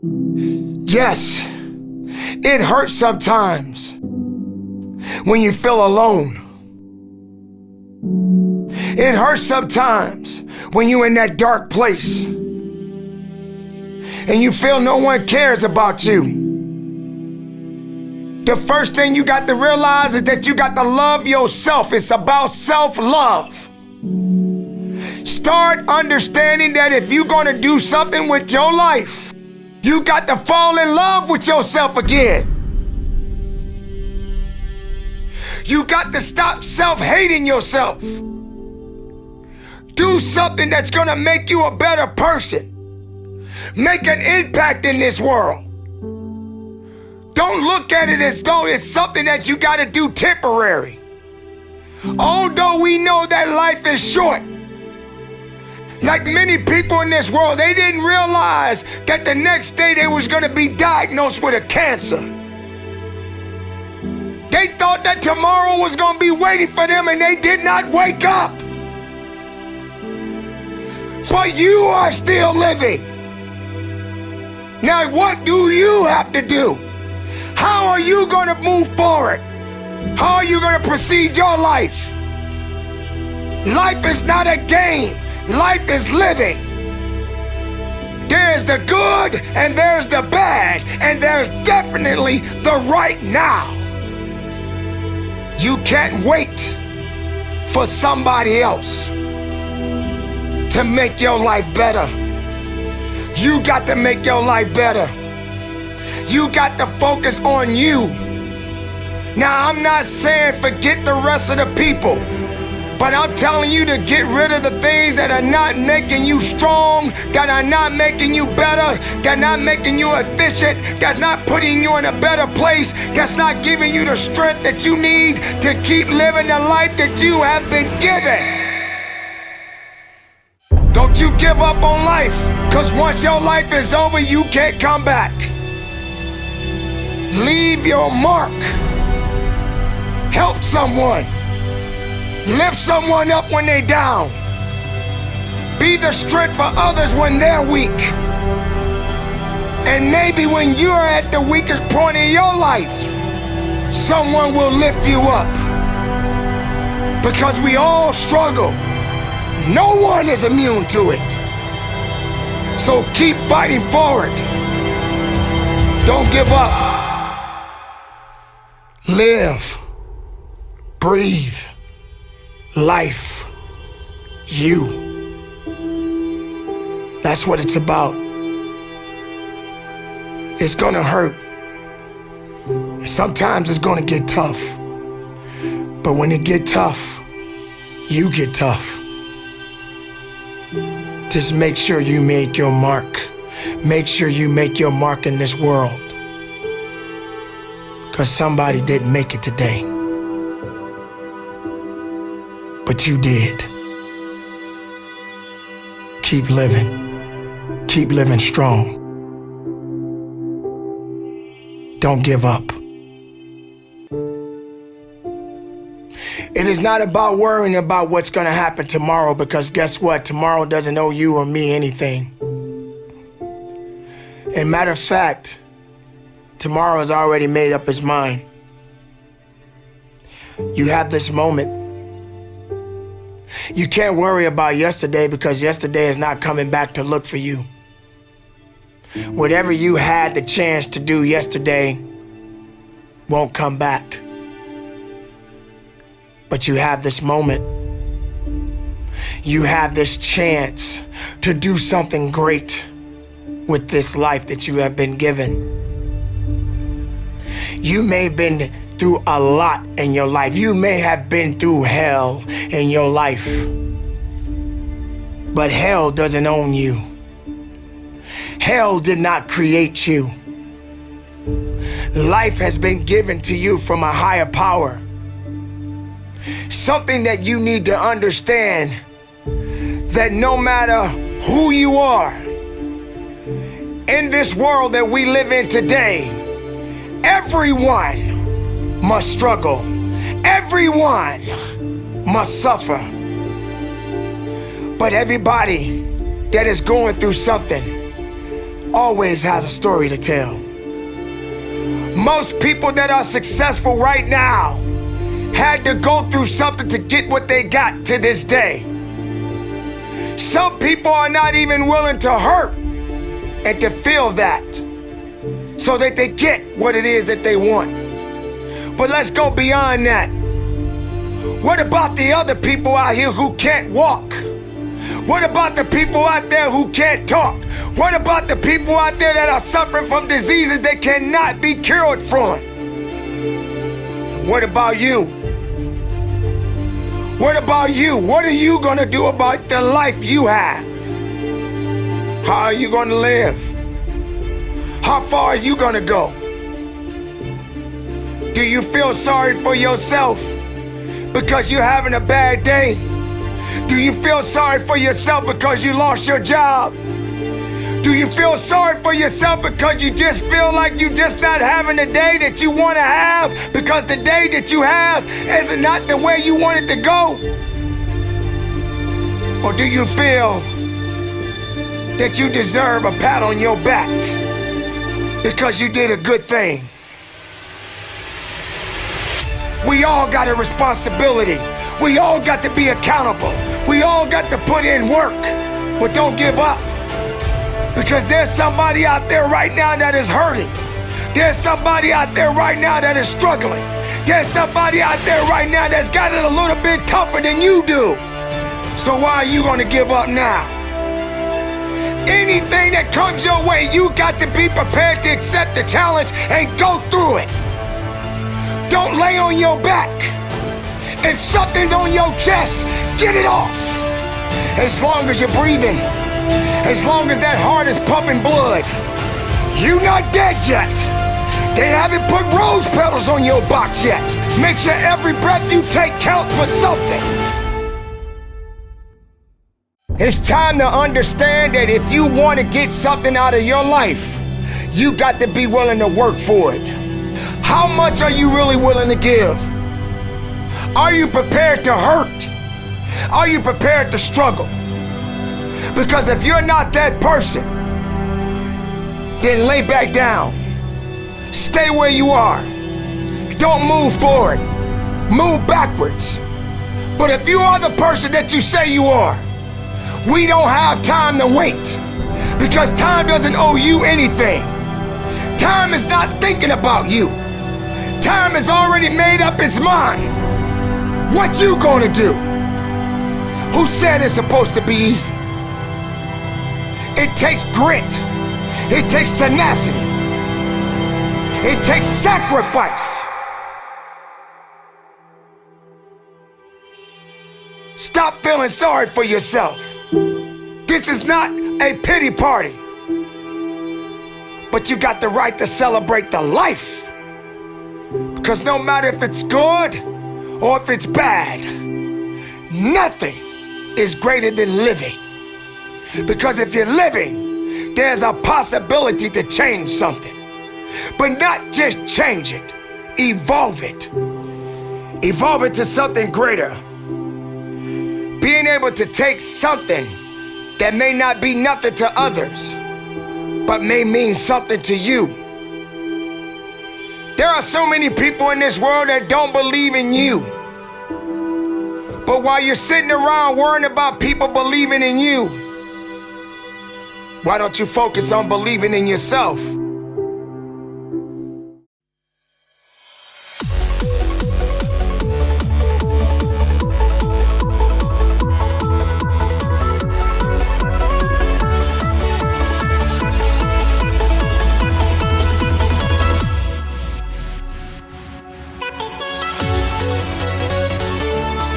Yes, it hurts sometimes when you feel alone. It hurts sometimes when you're in that dark place and you feel no one cares about you. The first thing you got to realize is that you got to love yourself. It's about self-love. Start understanding that if you're going to do something with your life, you got to fall in love with yourself again. You got to stop self-hating yourself. Do something that's going to make you a better person. Make an impact in this world. Don't look at it as though it's something that you got to do temporary. Although we know that life is short, like many people in this world, they didn't realize that the next day they was going to be diagnosed with a cancer. They thought that tomorrow was going to be waiting for them, and they did not wake up. But you are still living. Now, what do you have to do? How are you going to move forward? How are you going to proceed your life? Life is not a game. Life is living. There's the good and there's the bad, and there's definitely the right now. You can't wait for somebody else to make your life better. You got to make your life better. You got to focus on you. Now, I'm not saying forget the rest of the people, but I'm telling you to get rid of the things that are not making you strong, that are not making you better, that are not making you efficient, that's not putting you in a better place, that's not giving you the strength that you need to keep living the life that you have been given. Don't you give up on life, because once your life is over, you can't come back. Leave your mark. Help someone. Lift someone up when they're down. Be the strength for others when they're weak. And maybe when you're at the weakest point in your life, someone will lift you up. Because we all struggle. No one is immune to it. So keep fighting forward. Don't give up. Live. Breathe. Life. You. That's what it's about. It's gonna hurt. Sometimes it's gonna get tough. But when it get tough, you get tough. Just make sure you make your mark. Make sure you make your mark in this world. Because somebody didn't make it today. But you did. Keep living. Keep living strong. Don't give up. It is not about worrying about what's going to happen tomorrow, because guess what? Tomorrow doesn't owe you or me anything. And matter of fact, tomorrow has already made up its mind. You have this moment. You can't worry about yesterday, because yesterday is not coming back to look for you. Whatever you had the chance to do yesterday won't come back. But you have this moment. You have this chance to do something great with this life that you have been given. You may have been through a lot in your life. You may have been through hell in your life. But hell doesn't own you. Hell did not create you. Life has been given to you from a higher power. Something that you need to understand, that no matter who you are, in this world that we live in today, everyone must struggle. Everyone must suffer. But everybody that is going through something, always has a story to tell. Most people that are successful right now had to go through something to get what they got to this day. Some people are not even willing to hurt and to feel that so that they get what it is that they want. But let's go beyond that. What about the other people out here who can't walk? What about the people out there who can't talk? What about the people out there that are suffering from diseases they cannot be cured from? What about you? What about you? What are you gonna do about the life you have? How are you gonna live? How far are you gonna go? Do you feel sorry for yourself because you're having a bad day? Do you feel sorry for yourself because you lost your job? Do you feel sorry for yourself because you just feel like you're just not having the day that you want to have because the day that you have is not the way you want it to go? Or do you feel that you deserve a pat on your back because you did a good thing? We all got a responsibility. We all got to be accountable. We all got to put in work, but don't give up. Because there's somebody out there right now that is hurting. There's somebody out there right now that is struggling. There's somebody out there right now that's got it a little bit tougher than you do. So why are you gonna give up now? Anything that comes your way, you got to be prepared to accept the challenge and go through it. Don't lay on your back. If something's on your chest, get it off. As long as you're breathing, as long as that heart is pumping blood, you're not dead yet. They haven't put rose petals on your box yet. Make sure every breath you take counts for something. It's time to understand that if you want to get something out of your life, you got to be willing to work for it. How much are you really willing to give? Are you prepared to hurt? Are you prepared to struggle? Because if you're not that person, then lay back down. Stay where you are. Don't move forward. Move backwards. But if you are the person that you say you are, we don't have time to wait. Because time doesn't owe you anything. Time is not thinking about you. Time has already made up its mind. What you gonna do? Who said it's supposed to be easy? It takes grit. It takes tenacity. It takes sacrifice. Stop feeling sorry for yourself. This is not a pity party. But you got the right to celebrate the life. Because no matter if it's good or if it's bad, nothing is greater than living. Because if you're living, there's a possibility to change something. But not just change it, evolve it. Evolve it to something greater. Being able to take something that may not be nothing to others, but may mean something to you. There are so many people in this world that don't believe in you. But while you're sitting around worrying about people believing in you, why don't you focus on believing in yourself?